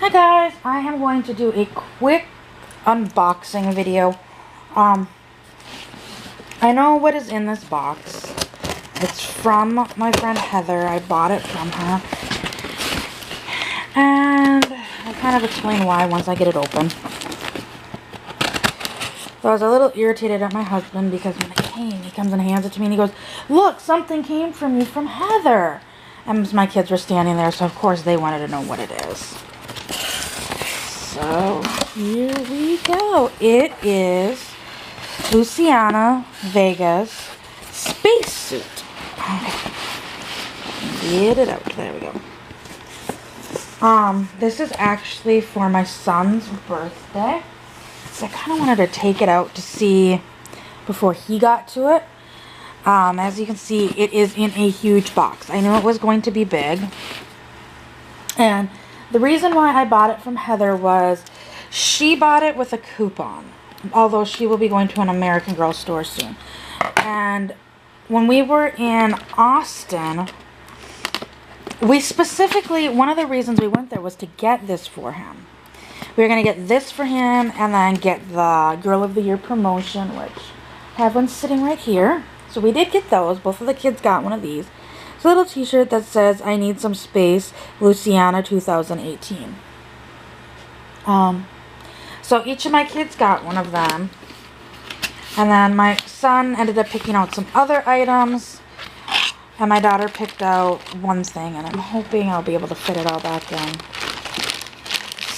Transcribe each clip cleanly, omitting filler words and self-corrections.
Hi guys, I am going to do a quick unboxing video. I know what is in this box. It's from my friend Heather. I bought it from her. And I'll kind of explain why once I get it open. So I was a little irritated at my husband because when it came, he comes and hands it to me and he goes, "Look, something came from you from Heather." And my kids were standing there, so of course they wanted to know what it is. So here we go. It is Luciana Vega's spacesuit. Okay. Get it out. There we go. This is actually for my son's birthday. So I kind of wanted to take it out to see before he got to it. As you can see, it is in a huge box. I knew it was going to be big. And the reason why I bought it from Heather was she bought it with a coupon. Although she will be going to an American Girl store soon. And when we were in Austin, we specifically, one of the reasons we went there was to get this for him. We were going to get this for him and then get the Girl of the Year promotion, which I have one sitting right here. So we did get those. Both of the kids got one of these. It's a little t-shirt that says, "I need some space, Luciana 2018. So each of my kids got one of them. And then my son ended up picking out some other items. And my daughter picked out one thing. And I'm hoping I'll be able to fit it all back in.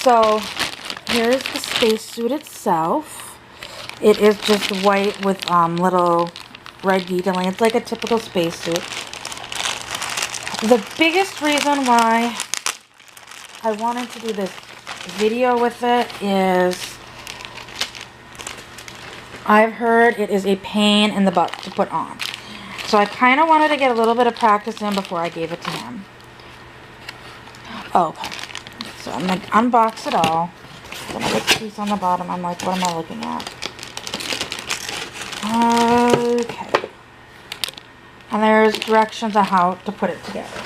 So here's the spacesuit itself. It is just white with little red detailing. It's like a typical spacesuit. The biggest reason why I wanted to do this video with it is I've heard it is a pain in the butt to put on. So I kind of wanted to get a little bit of practice in before I gave it to him. Okay. So I'm going to unbox it all. Another piece on the bottom. I'm like, what am I looking at? Okay. And there's directions on how to put it together.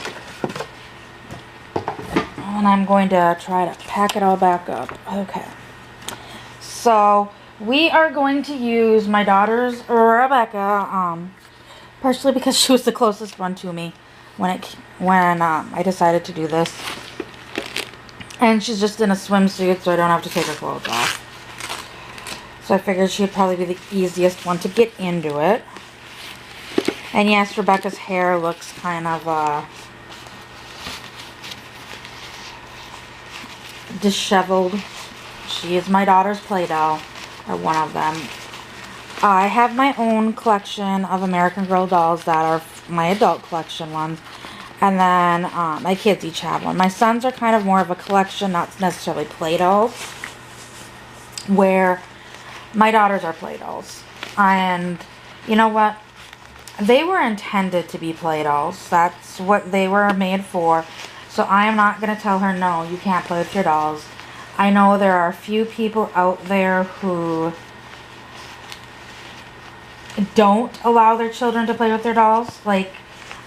And I'm going to try to pack it all back up. Okay. So we are going to use my daughter's Rebecca, partially because she was the closest one to me when I decided to do this. And she's just in a swimsuit, so I don't have to take her clothes off. So I figured she'd probably be the easiest one to get into it. And yes, Rebecca's hair looks kind of disheveled. She is my daughter's play doll, or one of them. I have my own collection of American Girl dolls that are my adult collection ones. And then my kids each have one. My sons are kind of more of a collection, not necessarily play dolls, where my daughters are play dolls. And you know what? They were intended to be play dolls. That's what they were made for. So I am not going to tell her, no, you can't play with your dolls. I know there are a few people out there who don't allow their children to play with their dolls. Like,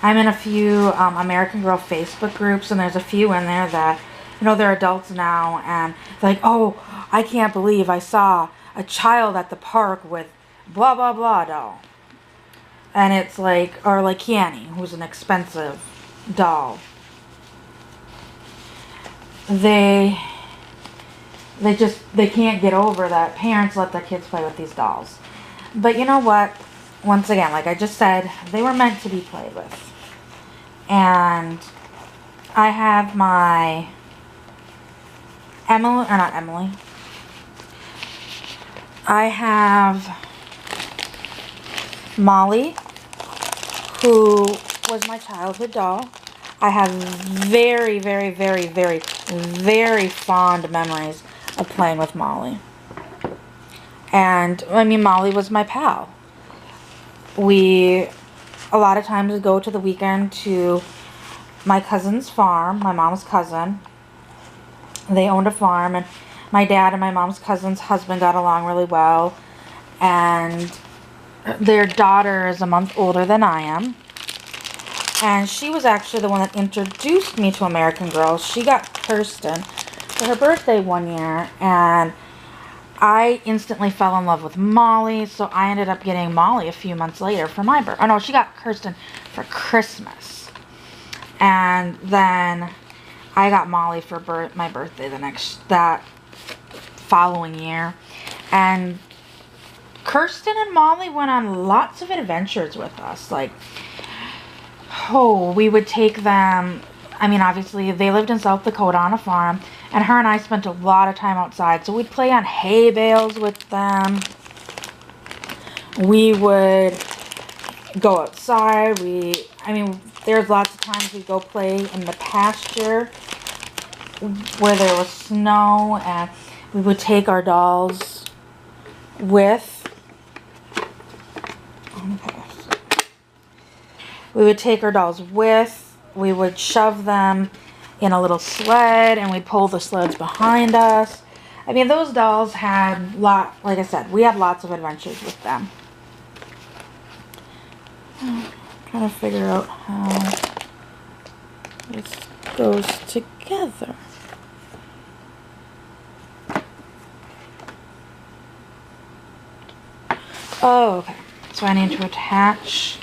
I'm in a few American Girl Facebook groups, and there's a few in there that, you know, they're adults now, and they're like, "Oh, I can't believe I saw a child at the park with blah, blah, blah doll." And it's like, or like Kiani, who's an expensive doll. They can't get over that parents let their kids play with these dolls. But you know what? Once again, like I just said, they were meant to be played with. And I have my Emily, or not Emily. I have Molly, who was my childhood doll. I have very, very, very, very, very fond memories of playing with Molly. And, I mean, Molly was my pal. We, a lot of times, would go to the weekend to my cousin's farm, my mom's cousin. They owned a farm, and my dad and my mom's cousin's husband got along really well. And their daughter is a month older than I am. And she was actually the one that introduced me to American Girl. She got Kirsten for her birthday one year, and I instantly fell in love with Molly, so I ended up getting Molly a few months later for my birthday. Oh no, she got Kirsten for Christmas. And then I got Molly for my birthday that following year. And Kirsten and Molly went on lots of adventures with us. Like, oh, we would take them. I mean, obviously, they lived in South Dakota on a farm, and her and I spent a lot of time outside. So we'd play on hay bales with them. We would go outside. I mean, there's lots of times we'd go play in the pasture where there was snow, and we would take our dolls with. We would shove them in a little sled, and we'd pull the sleds behind us. I mean, those dolls had like I said, we had lots of adventures with them. I'm trying to figure out how this goes together. Oh, okay. So I need to attach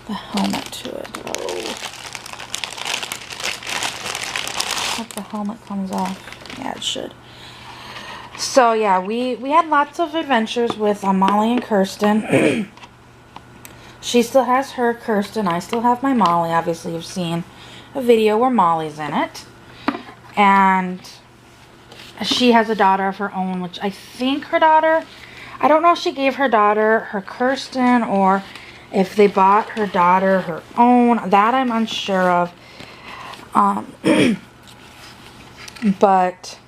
the helmet to it. Oh. Hope the helmet comes off. Yeah, it should. So yeah, we had lots of adventures with Molly and Kirsten. She still has her Kirsten. I still have my Molly. Obviously, you've seen a video where Molly's in it. And she has a daughter of her own, which I think her daughter... I don't know if she gave her daughter her Kirsten or if they bought her daughter her own. That I'm unsure of. But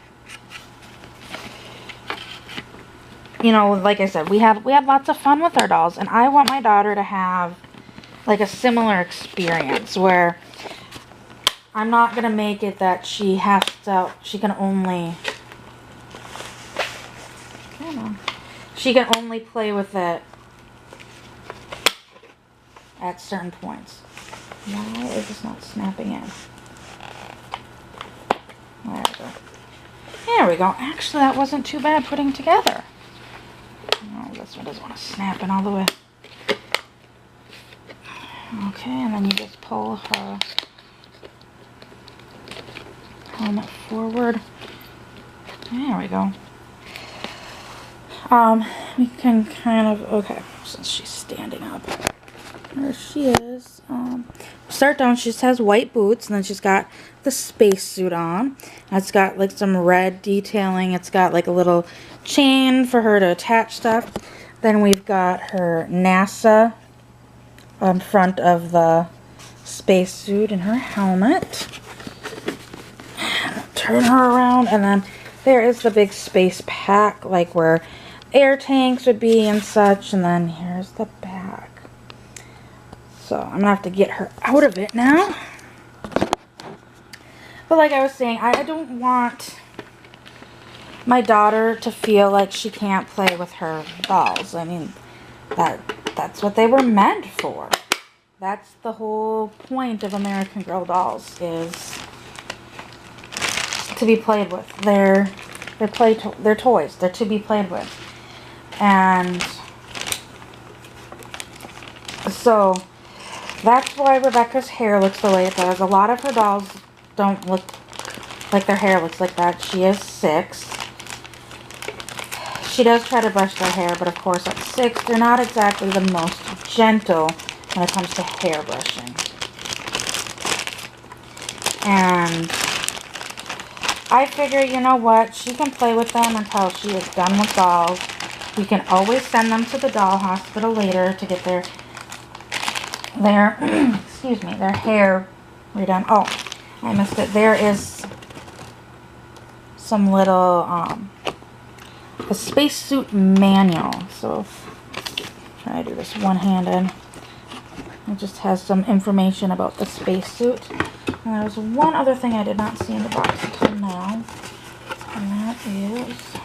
you know, like I said, we had lots of fun with our dolls, and I want my daughter to have like a similar experience where I'm not gonna make it that she can only play with it at certain points. Why is this not snapping in? There we go. There we go. Actually, that wasn't too bad putting together. Oh, this one doesn't want to snap in all the way. Okay, and then you just pull her helmet forward. There we go. We can kind of, okay, since she's standing up. There she is. Start down, she just has white boots, and then she's got the spacesuit on. It's got like some red detailing. It's got like a little chain for her to attach stuff. Then we've got her NASA on front of the spacesuit and her helmet. Turn her around, and then there is the big space pack, like where air tanks would be and such, and then here's the back. So I'm gonna have to get her out of it now. But like I was saying, I don't want my daughter to feel like she can't play with her dolls. I mean, that's what they were meant for. That's the whole point of American Girl dolls, is to be played with. They're toys. They're to be played with. And so that's why Rebecca's hair looks the way it does. A lot of her dolls don't look like their hair looks like that. She is 6. She does try to brush their hair, but of course at 6, they're not exactly the most gentle when it comes to hair brushing. And I figure, you know what, she can play with them until she is done with dolls. We can always send them to the doll hospital later to get their excuse me, their hair redone. Oh, I missed it. There is some little a spacesuit manual. So try to do this one-handed. It just has some information about the spacesuit. And there's one other thing I did not see in the box until now, and that is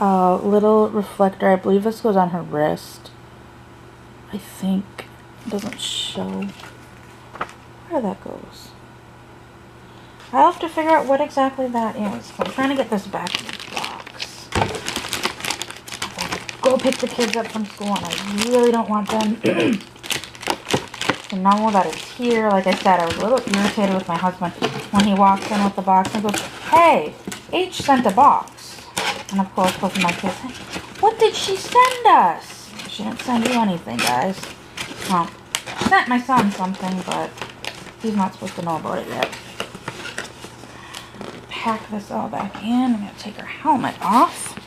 a little reflector. I believe this goes on her wrist. I think it doesn't show where that goes. I'll have to figure out what exactly that is. I'm trying to get this back in the box. Go pick the kids up from school, and I really don't want them to know that it's here. Like I said, I was a little irritated with my husband when he walks in with the box and goes, "Hey, H sent a box." And of course, both of my kids, "What did she send us?" She didn't send you anything, guys. Well, she sent my son something, but he's not supposed to know about it yet. Pack this all back in. I'm going to take her helmet off.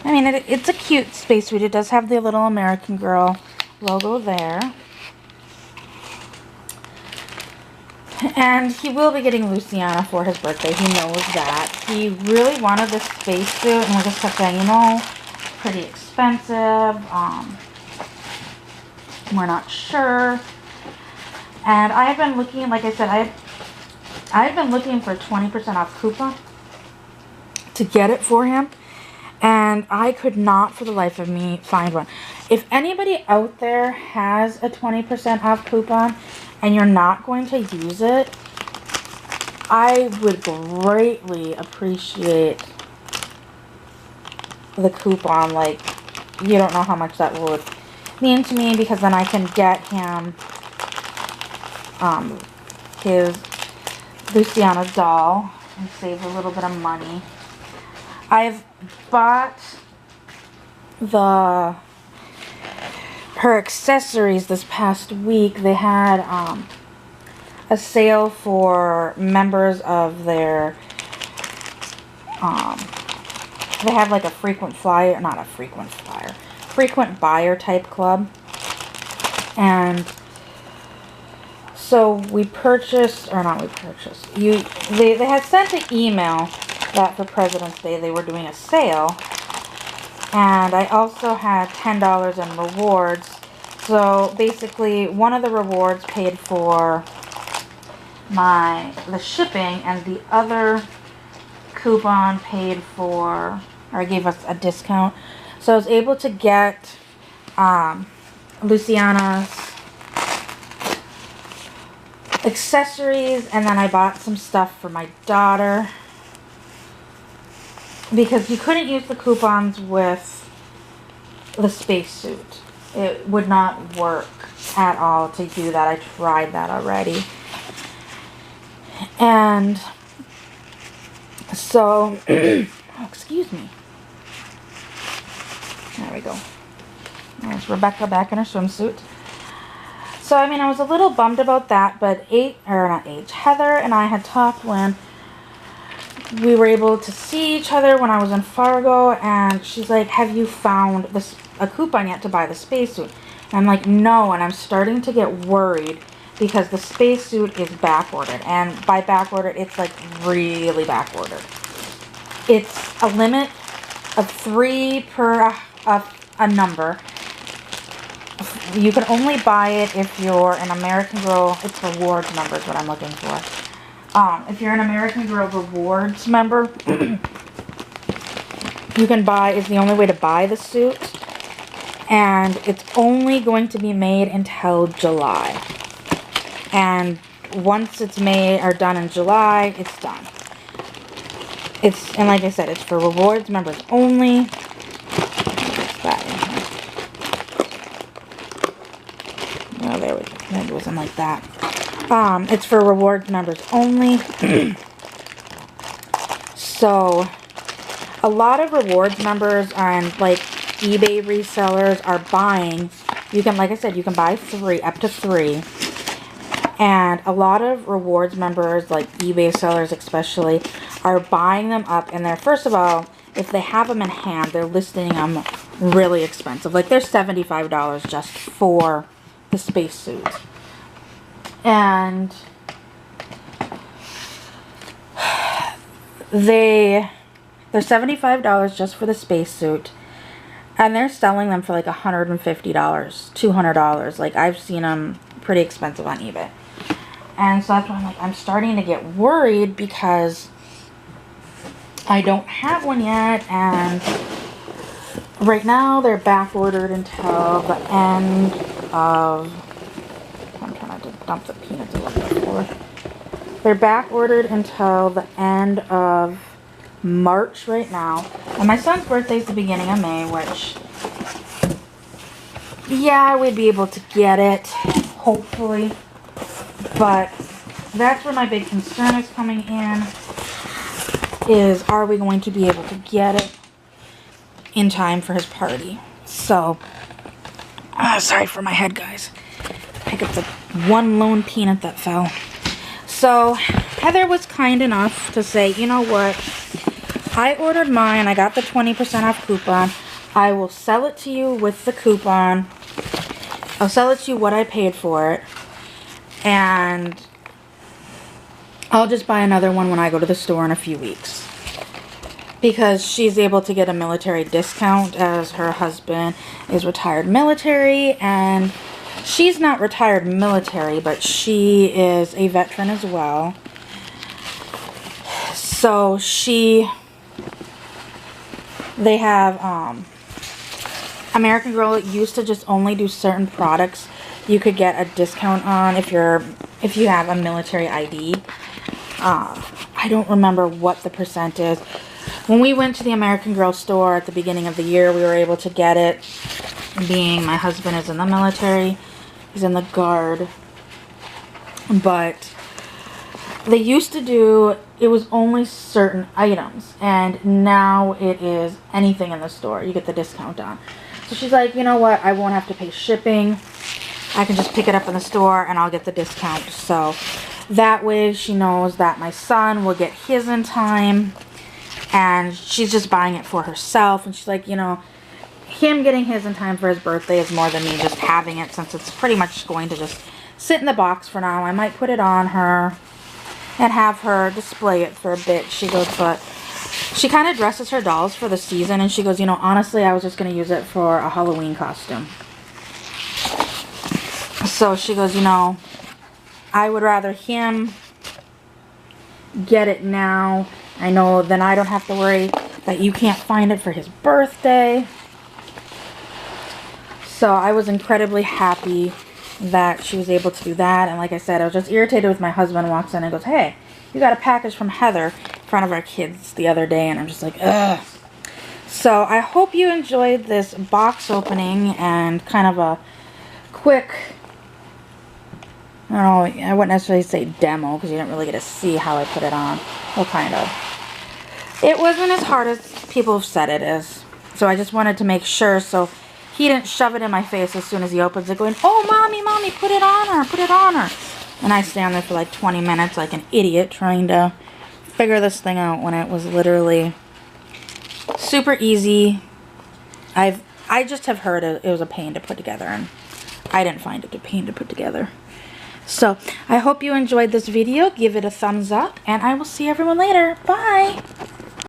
I mean, it's a cute spacesuit. It does have the little American Girl logo there. And he will be getting Luciana for his birthday. He knows that. He really wanted this spacesuit, and I just kept saying, you know, pretty expensive. We're not sure. And I've been looking, like I said, I've been looking for a 20% off coupon to get it for him. And I could not for the life of me find one. If anybody out there has a 20% off coupon and you're not going to use it, I would greatly appreciate the coupon. Like, you don't know how much that would mean to me, because then I can get him his Luciana doll and save a little bit of money. I've bought her accessories this past week. They had a sale for members of their they have like a frequent buyer type club. And so they had sent an email that for President's Day they were doing a sale, and I also had $10 in rewards. So basically, one of the rewards paid for the shipping, and the other coupon paid for, or gave us a discount. So I was able to get Luciana's accessories, and then I bought some stuff for my daughter, because you couldn't use the coupons with the spacesuit. It would not work at all to do that. I tried that already. And so, oh, excuse me. There we go. There's Rebecca back in her swimsuit. So, I mean, I was a little bummed about that, but Heather and I had talked when we were able to see each other when I was in Fargo, and she's like, "Have you found a coupon yet to buy the spacesuit?" And I'm like, "No," and I'm starting to get worried because the spacesuit is back-ordered, and by back-ordered, it's like really back-ordered. It's a limit of 3 per a number. You can only buy it if you're an American Girl. It's rewards member is what I'm looking for. If you're an American Girl rewards member, you can buy, is the only way to buy the suit. And it's only going to be made until July. And once it's made or done in July, it's done. And like I said, it's for rewards members only. Oh, there we go. Maybe it wasn't like that. It's for rewards members only. So, a lot of rewards members and like eBay resellers are buying. You can, like I said, you can buy 3, up to 3. And a lot of rewards members, like eBay sellers especially, are buying them up. And they're, first of all, if they have them in hand, they're listing them really expensive. Like, they're $75 just for the spacesuit. And they're $75 just for the spacesuit, and they're selling them for like $150, $200. Like, I've seen them pretty expensive on eBay. And so that's why I'm like, I'm starting to get worried because I don't have one yet, and right now they're back ordered until the end of, I'm trying to dump the peanuts a little bit forward. They're back ordered until the end of March right now. And my son's birthday is the beginning of May, which, yeah, we'd be able to get it, hopefully. But that's where my big concern is coming in, is are we going to be able to get it in time for his party? So, sorry for my head, guys. Pick up the one lone peanut that fell. So, Heather was kind enough to say, you know what, I ordered mine, I got the 20% off coupon, I will sell it to you with the coupon, I'll sell it to you what I paid for it, and I'll just buy another one when I go to the store in a few weeks. Because she's able to get a military discount, as her husband is retired military, and she's not retired military, but she is a veteran as well. So they have, American Girl used to just only do certain products you could get a discount on if you have a military ID. I don't remember what the percent is. When we went to the American Girl store at the beginning of the year, we were able to get it, being my husband is in the military, he's in the Guard. But they used to do, it was only certain items, and now it is anything in the store you get the discount on. So she's like, you know what, I won't have to pay shipping, I can just pick it up in the store and I'll get the discount. So that way she knows that my son will get his in time, and she's just buying it for herself. And she's like, you know, him getting his in time for his birthday is more than me just having it, since it's pretty much going to just sit in the box for now. I might put it on her and have her display it for a bit. She goes, but she kind of dresses her dolls for the season, and she goes, you know, honestly, I was just going to use it for a Halloween costume. So she goes, you know, I would rather him get it now. I know then I don't have to worry that you can't find it for his birthday. So I was incredibly happy that she was able to do that. And like I said, I was just irritated with my husband walks in and goes, hey, you got a package from Heather in front of our kids the other day. And I'm just like, ugh. So I hope you enjoyed this box opening and kind of a quick, I don't know, I wouldn't necessarily say demo because you didn't really get to see how I put it on. Well, kind of. It wasn't as hard as people have said it is. So I just wanted to make sure so he didn't shove it in my face as soon as he opens it going, oh, mommy, mommy, put it on her, put it on her. And I stand there for like 20 minutes like an idiot trying to figure this thing out when it was literally super easy. I just have heard it was a pain to put together, and I didn't find it a pain to put together. So I hope you enjoyed this video. Give it a thumbs up, and I will see everyone later. Bye!